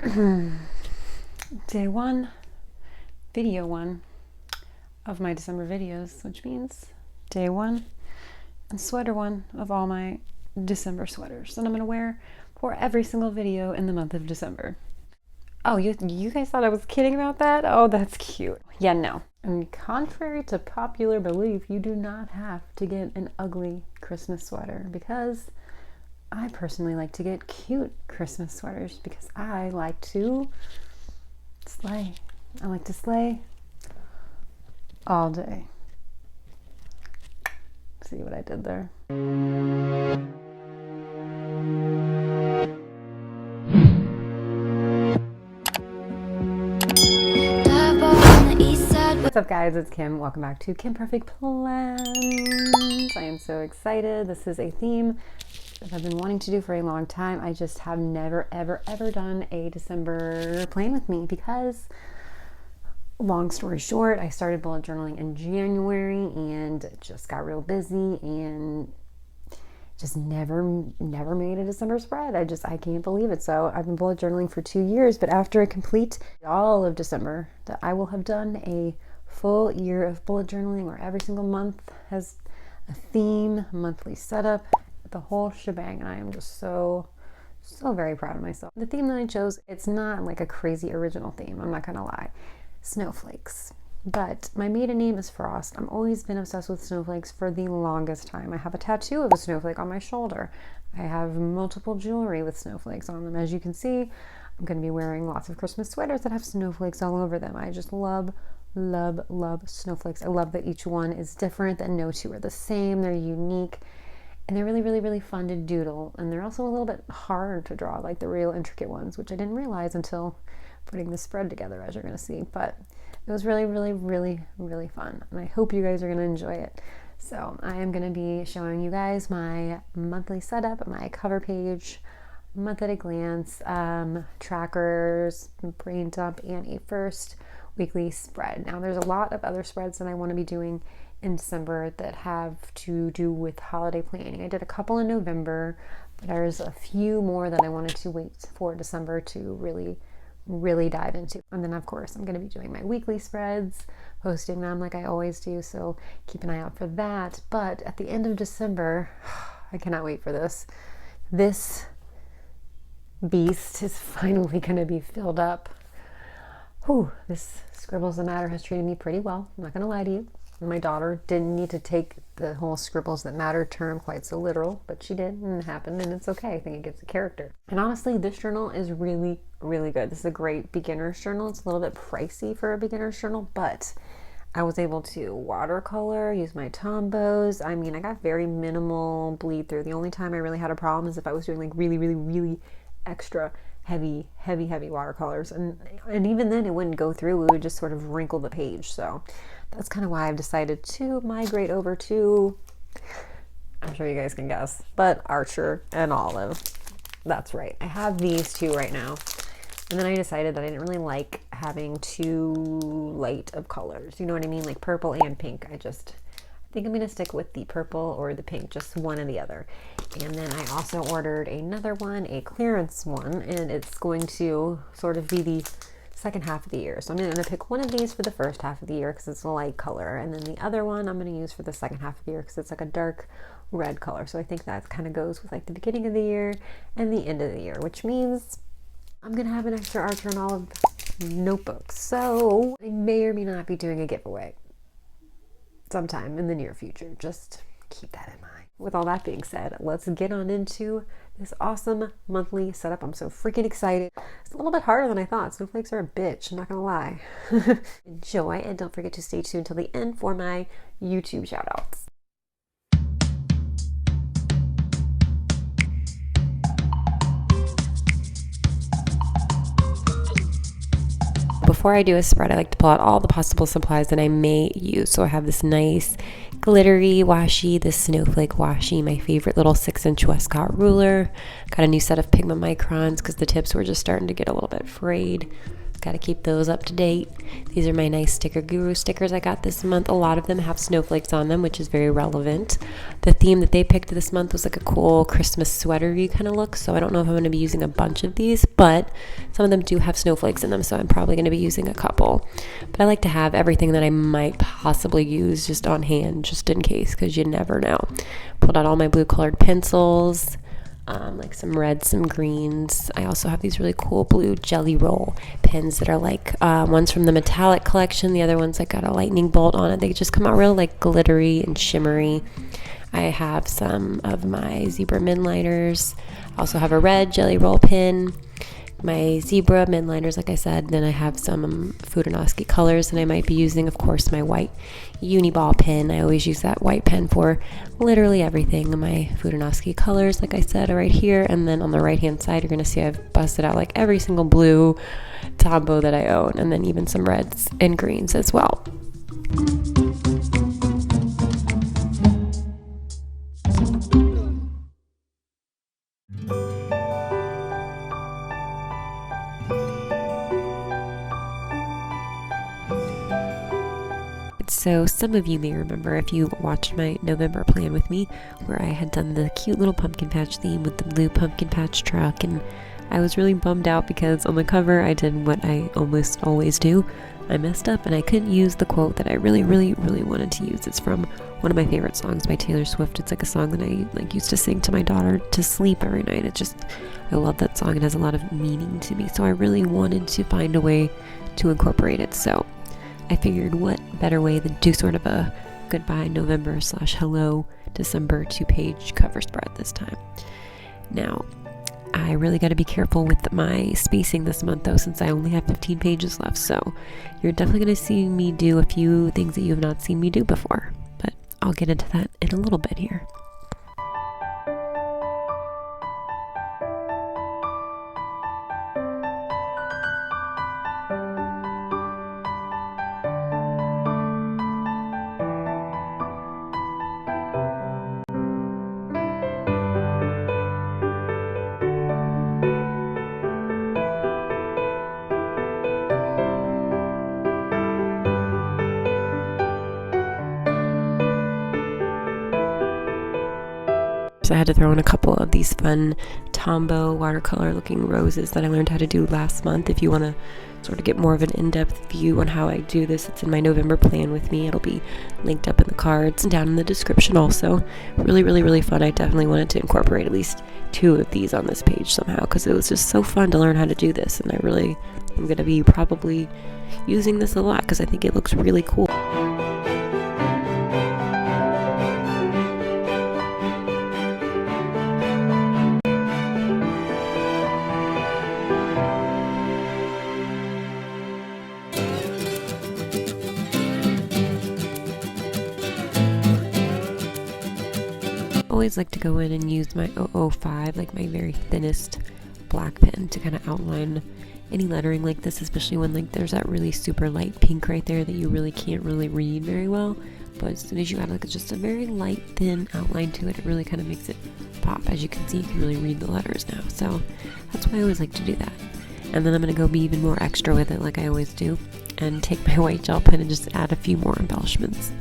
Day one, video one of my December videos, which means day one and sweater one of all my December sweaters that I'm gonna wear for every single video in the month of December. Oh, you guys thought I was kidding about that? Oh, that's cute. Yeah, no. And contrary to popular belief, you do not have to get an ugly Christmas sweater, because I personally like to get cute Christmas sweaters because I like to slay. I like to slay all day. See what I did there? What's up, guys? It's Kim. Welcome back to Kimperfect Plans. I am so excited. This is a theme that I've been wanting to do for a long time. I just have never, ever done a December plan with me because, long story short, I started bullet journaling in January and just got real busy and just never made a December spread. I can't believe it. So I've been bullet journaling for 2 years, but after I complete all of December, that I will have done a full year of bullet journaling where every single month has a theme, monthly setup, the whole shebang. And I am just so very proud of myself. The theme that I chose, it's not like a crazy original theme, I'm not gonna lie. Snowflakes. But my maiden name is Frost. I've always been obsessed with snowflakes for the longest time. I have a tattoo of a snowflake on my shoulder. I have multiple jewelry with snowflakes on them. As you can see, I'm going to be wearing lots of Christmas sweaters that have snowflakes all over them. I just love snowflakes. I love that each one is different, that no two are the same. They're unique. And they're really fun to doodle. And they're also a little bit hard to draw, like the real intricate ones, which I didn't realize until putting the spread together, as you're going to see. But it was really fun, and I hope you guys are going to enjoy it. So I am going to be showing you guys my monthly setup, my cover page, month at a glance, trackers, brain dump, and a first weekly spread. Now there's a lot of other spreads that I want to be doing in December that have to do with holiday planning. I did a couple in November, but there's a few more that I wanted to wait for December to really dive into. And then of course I'm going to be doing my weekly spreads, posting them like I always do, so keep an eye out for that. But at the end of December, I cannot wait for this beast is finally going to be filled up. Whew, this Scribbles That Matter has treated me pretty well, I'm not going to lie to you. My daughter didn't need to take the whole Scribbles That Matter term quite so literal, but she did, and it happened, and it's okay. I think it gives a character. And honestly, this journal is really good. This is a great beginner's journal. It's a little bit pricey for a beginner's journal, but I was able to watercolor, use my Tombows. I mean, I got very minimal bleed through. The only time I really had a problem is if I was doing like really extra heavy watercolors, and even then it wouldn't go through. It would just sort of wrinkle the page. So that's kind of why I've decided to migrate over to, I'm sure you guys can guess, but Archer and Olive. That's right, I have these two right now. And then I decided that I didn't really like having too light of colors, you know what I mean, like purple and pink. I think I'm gonna stick with the purple or the pink, just one or the other. And then I also ordered another one, a clearance one, and it's going to sort of be the second half of the year. So I'm going to pick one of these for the first half of the year because it's a light color, and then the other one I'm going to use for the second half of the year because it's like a dark red color. So I think that kind of goes with like the beginning of the year and the end of the year, which means I'm going to have an extra Archer and Olive notebook. So I may or may not be doing a giveaway sometime in the near future. Just keep that in mind. With all that being said, let's get on into this awesome monthly setup. I'm so freaking excited. It's a little bit harder than I thought. Snowflakes are a bitch, I'm not gonna lie. Enjoy, and don't forget to stay tuned till the end for my YouTube shoutouts. Before I do a spread, I like to pull out all the possible supplies that I may use. So I have this nice glittery washi, this snowflake washi, my favorite little 6-inch Wescott ruler. Got a new set of Pigment Microns because the tips were just starting to get a little bit frayed. got to keep those up to date. These are my nice Sticker Guru stickers I got this month. A lot of them have snowflakes on them, which is very relevant. The theme that they picked this month was like a cool Christmas sweater-y kind of look, so I don't know if I'm going to be using a bunch of these, but some of them do have snowflakes in them, so I'm probably going to be using a couple. But I like to have everything that I might possibly use just on hand, just in case, because you never know. Pulled out all my blue colored pencils, like some reds, some greens. I also have these really cool blue jelly roll pens that are like one's from the metallic collection, the other one's like got a lightning bolt on it. They just come out real like glittery and shimmery. I have some of my zebra midliners. I also have a red jelly roll pen, my zebra midliners, like I said. Then I have some Fudenoski colors, and I might be using, of course, my white Uniball pen. I always use that white pen for literally everything. My Fudenoski colors, like I said, are right here. And then on the right hand side, you're going to see I've busted out like every single blue Tombow that I own, and then even some reds and greens as well. So some of you may remember, if you watched my November plan with me, where I had done the cute little pumpkin patch theme with the blue pumpkin patch truck, and I was really bummed out because on the cover I did what I almost always do. I messed up and I couldn't use the quote that I really wanted to use. It's from one of my favorite songs by Taylor Swift. It's like a song that I used to sing to my daughter to sleep every night. I love that song. It has a lot of meaning to me, so I really wanted to find a way to incorporate it. So I figured what better way than do sort of a goodbye November / hello December 2-page cover spread this time. Now, I really got to be careful with my spacing this month though, since I only have 15 pages left. So you're definitely going to see me do a few things that you have not seen me do before, but I'll get into that in a little bit here. So I had to throw in a couple of these fun Tombow watercolor looking roses that I learned how to do last month. If you want to sort of get more of an in-depth view on how I do this, it's in my November plan with me. It'll be linked up in the cards and down in the description also. Really fun. I definitely wanted to incorporate at least 2 of these on this page somehow, because it was just so fun to learn how to do this, and I'm going to be probably using this a lot because I think it looks really cool. Always like to go in and use my 005, like my very thinnest black pen, to kind of outline any lettering like this, especially when like there's that really super light pink right there that you really can't really read very well. But as soon as you add like just a very light thin outline to it, it really kind of makes it pop. As you can see, you can really read the letters now, so that's why I always like to do that. And then I'm going to go be even more extra with it, like I always do, and take my white gel pen and just add a few more embellishments.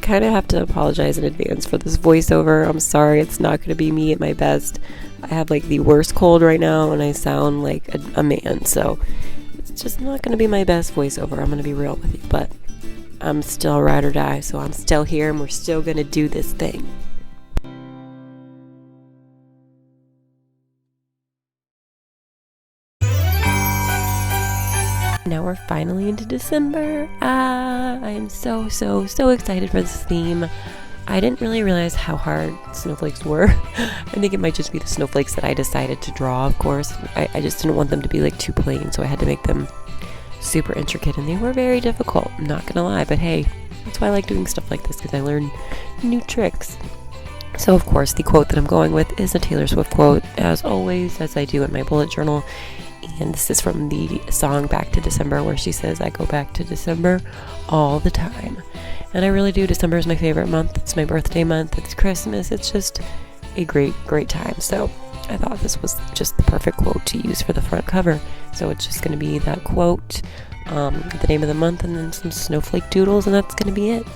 Kind of have to apologize in advance for this voiceover. I'm sorry, it's not going to be me at my best. I have like the worst cold right now and I sound like a man, so it's just not going to be my best voiceover. I'm going to be real with you, but I'm still ride or die, so I'm still here and we're still going to do this thing. Now we're finally into December. I am so excited for this theme. I didn't really realize how hard snowflakes were. I think it might just be the snowflakes that I decided to draw, of course. I just didn't want them to be like too plain, so I had to make them super intricate, and they were very difficult, I'm not gonna lie, but hey, that's why I like doing stuff like this, because I learn new tricks. So of course, the quote that I'm going with is a Taylor Swift quote, as always, as I do in my bullet journal. And this is from the song Back to December, where she says, I go back to December all the time. And I really do. December is my favorite month. It's my birthday month. It's Christmas. It's just a great time. So I thought this was just the perfect quote to use for the front cover. So it's just going to be that quote, the name of the month, and then some snowflake doodles, and that's going to be it.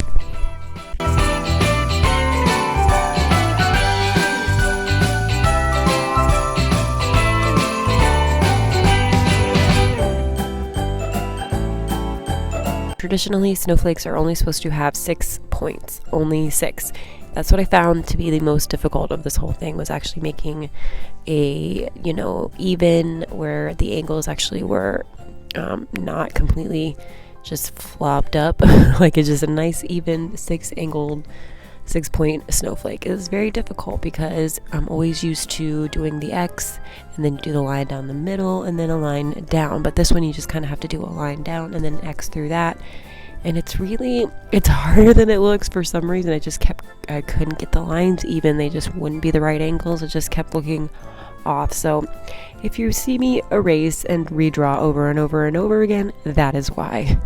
Traditionally, snowflakes are only supposed to have 6 points, only 6. That's what I found to be the most difficult of this whole thing, was actually making a, even where the angles actually were not completely just flopped up. Like, it's just a nice, even 6-point snowflake. It is very difficult because I'm always used to doing the X and then you do the line down the middle and then a line down. But this one, you just kind of have to do a line down and then X through that. And it's harder than it looks for some reason. I couldn't get the lines even. They just wouldn't be the right angles. It just kept looking off. So if you see me erase and redraw over and over and over again, that is why.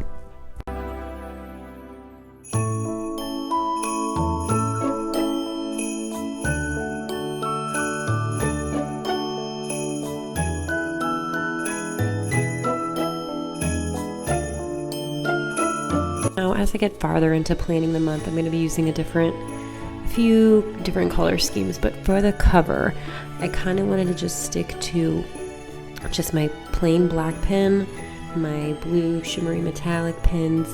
Now, as I get farther into planning the month, I'm going to be using a few different color schemes, but for the cover, I kind of wanted to just stick to just my plain black pen, my blue shimmery metallic pens,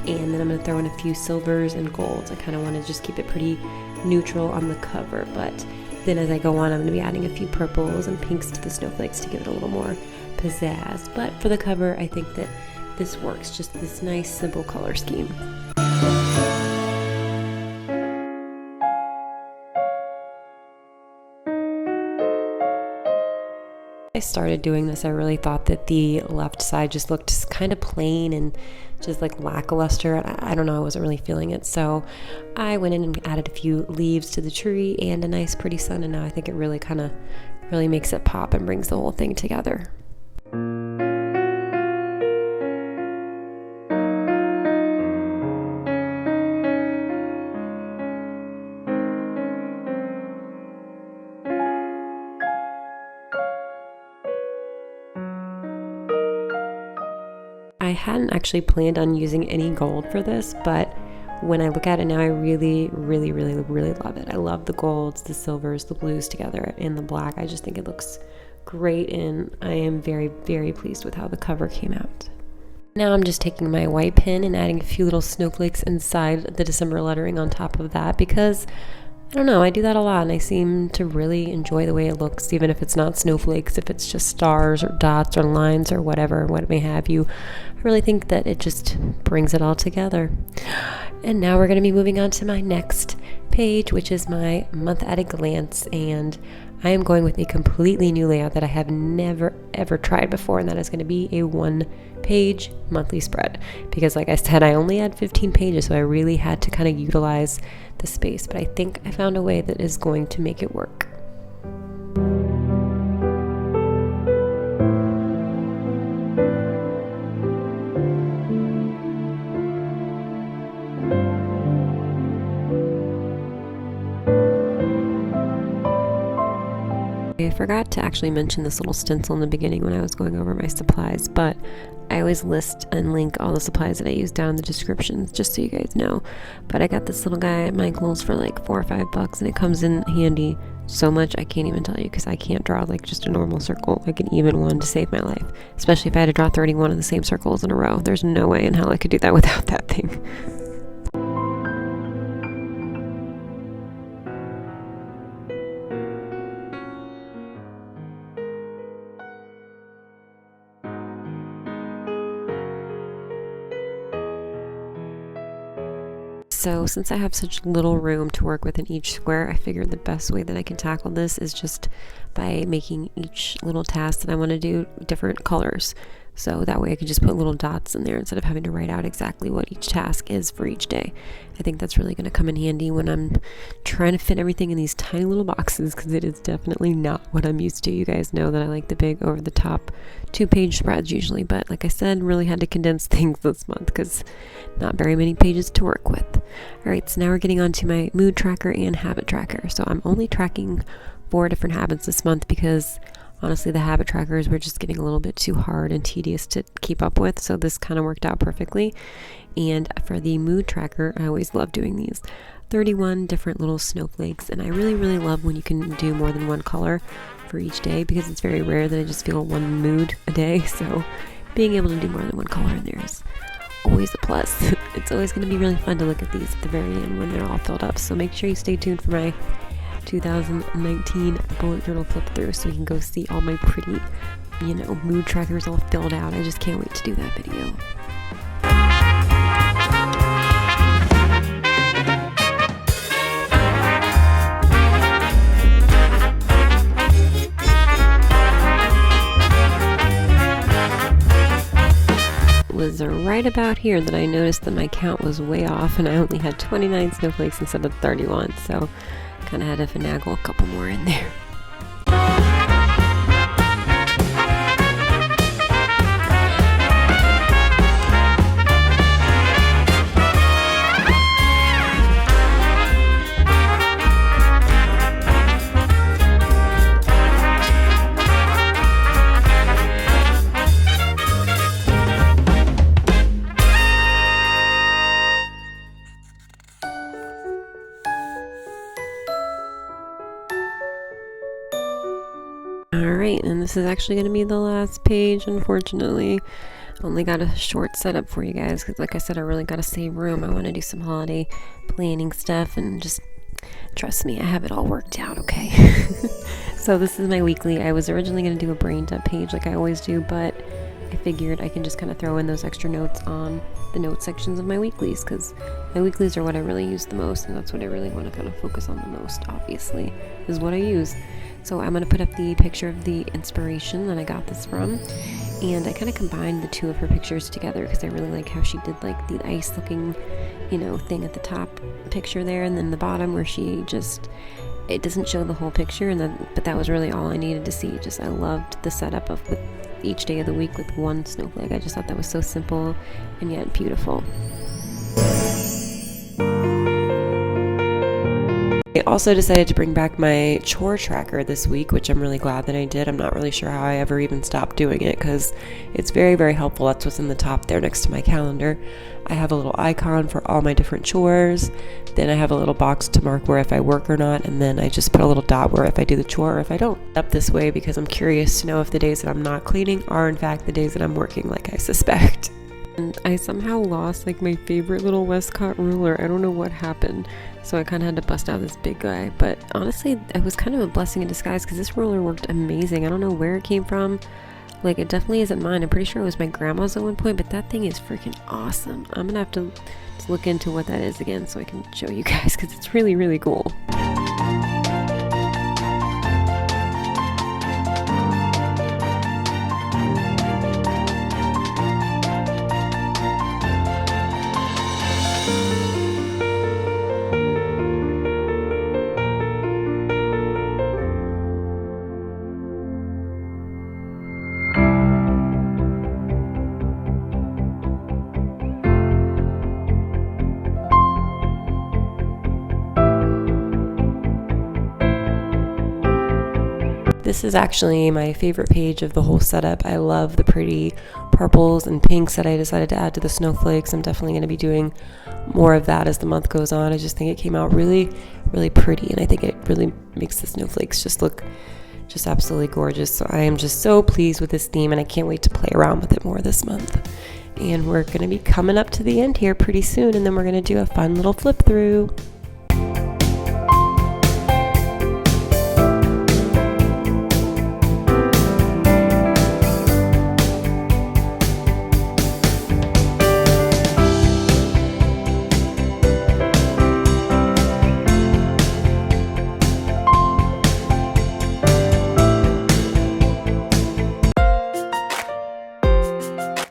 and then I'm going to throw in a few silvers and golds. I kind of want to just keep it pretty neutral on the cover, but then as I go on, I'm going to be adding a few purples and pinks to the snowflakes to give it a little more pizzazz. But for the cover, I think that this works, just this nice simple color scheme. I started doing this, I really thought that the left side just looked kind of plain and just like lackluster. I don't know, I wasn't really feeling it. So I went in and added a few leaves to the tree and a nice pretty sun, and now I think it really really makes it pop and brings the whole thing together. I hadn't actually planned on using any gold for this, but when I look at it now, I really, really, really, really love it. I love the golds, the silvers, the blues together, and the black. I just think it looks great, and I am very, very pleased with how the cover came out. Now I'm just taking my white pen and adding a few little snowflakes inside the December lettering on top of that, because I don't know, I do that a lot and I seem to really enjoy the way it looks, even if it's not snowflakes, if it's just stars or dots or lines or whatever, what may have you. I really think that it just brings it all together. And now we're going to be moving on to my next page, which is my month at a glance, and I am going with a completely new layout that I have never ever tried before, and that is going to be a 1-page monthly spread, because like I said, I only had 15 pages, so I really had to kind of utilize the space, but I think I found a way that is going to make it work. I forgot to actually mention this little stencil in the beginning when I was going over my supplies, but I always list and link all the supplies that I use down in the descriptions, just so you guys know. But I got this little guy at Michael's for like $4 or $5, and it comes in handy so much I can't even tell you, because I can't draw like just a normal circle, like an even one, to save my life. Especially if I had to draw 31 of the same circles in a row. There's no way in hell I could do that without that thing. So since I have such little room to work with in each square, I figured the best way that I can tackle this is just by making each little task that I want to do different colors. So that way I can just put little dots in there instead of having to write out exactly what each task is for each day. I think that's really going to come in handy when I'm trying to fit everything in these tiny little boxes, because it is definitely not what I'm used to. You guys know that I like the big over the top 2-page spreads usually, but like I said, really had to condense things this month because not very many pages to work with. Alright, so now we're getting on to my mood tracker and habit tracker. So I'm only tracking 4 different habits this month because honestly the habit trackers were just getting a little bit too hard and tedious to keep up with, so this kind of worked out perfectly. And for the mood tracker, I always love doing these 31 different little snowflakes, and I really love when you can do more than one color for each day because it's very rare that I just feel one mood a day, so being able to do more than one color in there is always a plus. It's always going to be really fun to look at these at the very end when they're all filled up, so make sure you stay tuned for my 2019 bullet journal flip through so you can go see all my pretty, mood trackers all filled out. I just can't wait to do that video. Was right about here that I noticed that my count was way off and I only had 29 snowflakes instead of 31, so kind of had to finagle a couple more in there. Alright, and this is actually going to be the last page, unfortunately. Only got a short setup for you guys because like I said, I really got to save room. I want to do some holiday planning stuff and just trust me, I have it all worked out, okay? So this is my weekly. I was originally going to do a brain dump page like I always do, but I figured I can just kind of throw in those extra notes on the note sections of my weeklies because my weeklies are what I really use the most, and that's what I really want to kind of focus on the most, obviously, is what I use. So I'm going to put up the picture of the inspiration that I got this from, and I kind of combined the two of her pictures together because I really like how she did like the ice looking, thing at the top picture there, and then the bottom where she just, it doesn't show the whole picture, and then, but that was really all I needed to see. Just I loved the setup of with each day of the week with one snowflake. I just thought that was so simple and yet beautiful. I also decided to bring back my chore tracker this week, which I'm really glad that I did. I'm not really sure how I ever even stopped doing it because it's very helpful. That's what's in the top there next to my calendar. I have a little icon for all my different chores. Then I have a little box to mark where if I work or not, and then I just put a little dot where if I do the chore or if I don't. Up this way because I'm curious to know if the days that I'm not cleaning are in fact the days that I'm working, like I suspect. And I somehow lost like my favorite little Wescott ruler. I don't know what happened, so I kind of had to bust out this big guy. But honestly, it was kind of a blessing in disguise because this ruler worked amazing. I don't know where it came from. Like, it definitely isn't mine. I'm pretty sure it was my grandma's at one point, but that thing is freaking awesome. I'm gonna have to look into what that is again so I can show you guys because it's really cool. This is actually my favorite page of the whole setup. I love the pretty purples and pinks that I decided to add to the snowflakes. I'm definitely going to be doing more of that as the month goes on. I just think it came out really pretty, and I think it really makes the snowflakes just look just absolutely gorgeous. So I am just so pleased with this theme, and I can't wait to play around with it more this month. And we're going to be coming up to the end here pretty soon, and then we're going to do a fun little flip through.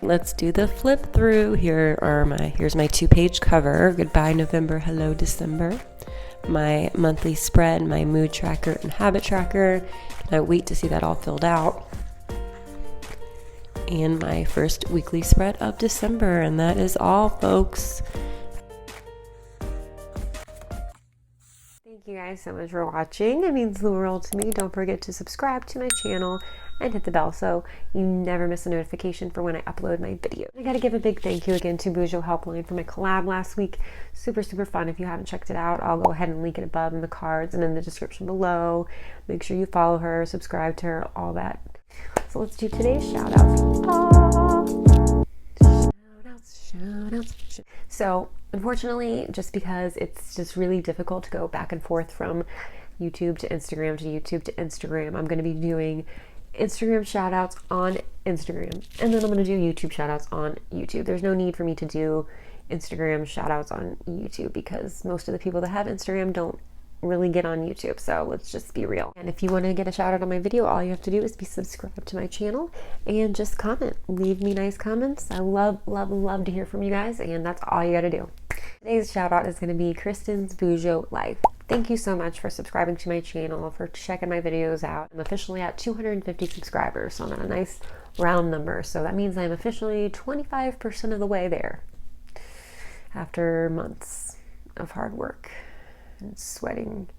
Let's do the flip through. Here's my 2-page cover. Goodbye November, hello December. My monthly spread, my mood tracker and habit tracker. I wait to see that all filled out. And my first weekly spread of December, and that is all, folks. Thank you guys so much for watching. It means the world to me. Don't forget to subscribe to my channel and hit the bell so you never miss a notification for when I upload my video. I gotta give a big thank you again to Bujo Helpline for my collab last week. Super, super fun. If you haven't checked it out, I'll go ahead and link it above in the cards and in the description below. Make sure you follow her, subscribe to her, all that. So let's do today's shout outs. Shout outs. So unfortunately, just because it's just really difficult to go back and forth from YouTube to Instagram to YouTube to Instagram, I'm going to be doing Instagram shout outs on Instagram, and then I'm going to do YouTube shout outs on YouTube. There's no need for me to do Instagram shout outs on YouTube because most of the people that have Instagram don't really get on YouTube, so let's just be real. And if you want to get a shout out on my video, all you have to do is be subscribed to my channel and just comment. Leave me nice comments. I love to hear from you guys, and that's all you got to do. Today's shout out is going to be Kristen's Bujo Life. Thank you so much for subscribing to my channel, for checking my videos out. I'm officially at 250 subscribers, so I'm at a nice round number. So that means I'm officially 25% of the way there after months of hard work and sweating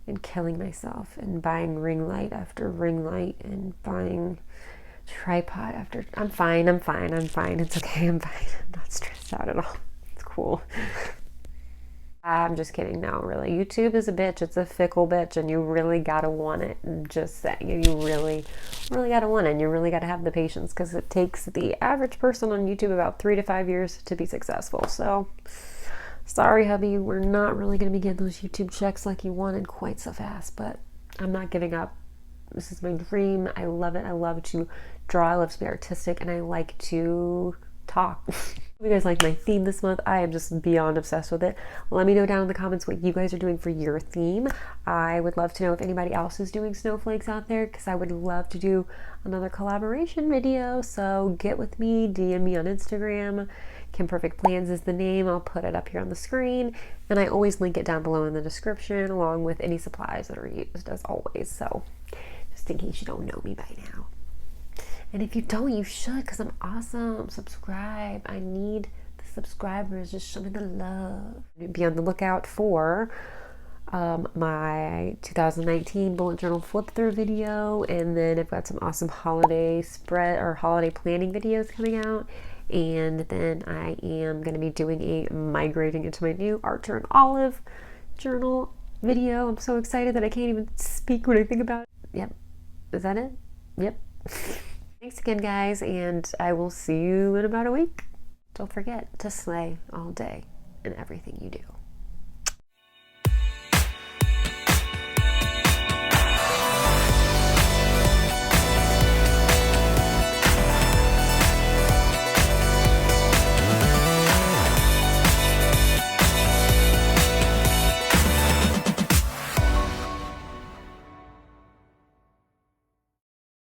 and killing myself and buying ring light after ring light and buying tripod after. I'm fine. It's okay. I'm fine. I'm not stressed out at all. It's cool. I'm just kidding. No, really. YouTube is a bitch. It's a fickle bitch, and you really gotta want it. Just saying, you really gotta want it, and you really gotta have the patience, because it takes the average person on YouTube about 3 to 5 years to be successful. So sorry, hubby, we're not really going to be getting those YouTube checks like you wanted quite so fast, but I'm not giving up. This is my dream. I love it. I love to draw. I love to be artistic, and I like to talk. If you guys like my theme this month, I am just beyond obsessed with it. Let me know down in the comments what you guys are doing for your theme. I would love to know if anybody else is doing snowflakes out there, because I would love to do another collaboration video. So get with me, DM me on Instagram. Kimperfect Plans is the name. I'll put it up here on the screen, and I always link it down below in the description, along with any supplies that are used, as always. So just in case you don't know me by now. And if you don't, you should, because I'm awesome. Subscribe. I need the subscribers. Just show me the love. Be on the lookout for my 2019 bullet journal flip through video, and then I've got some awesome holiday holiday planning videos coming out. And then I am going to be doing a migrating into my new Art Turn Olive journal video. I'm so excited that I can't even speak when I think about it. Yep. Is that it? Yep. Thanks again, guys, and I will see you in about a week. Don't forget to slay all day in everything you do.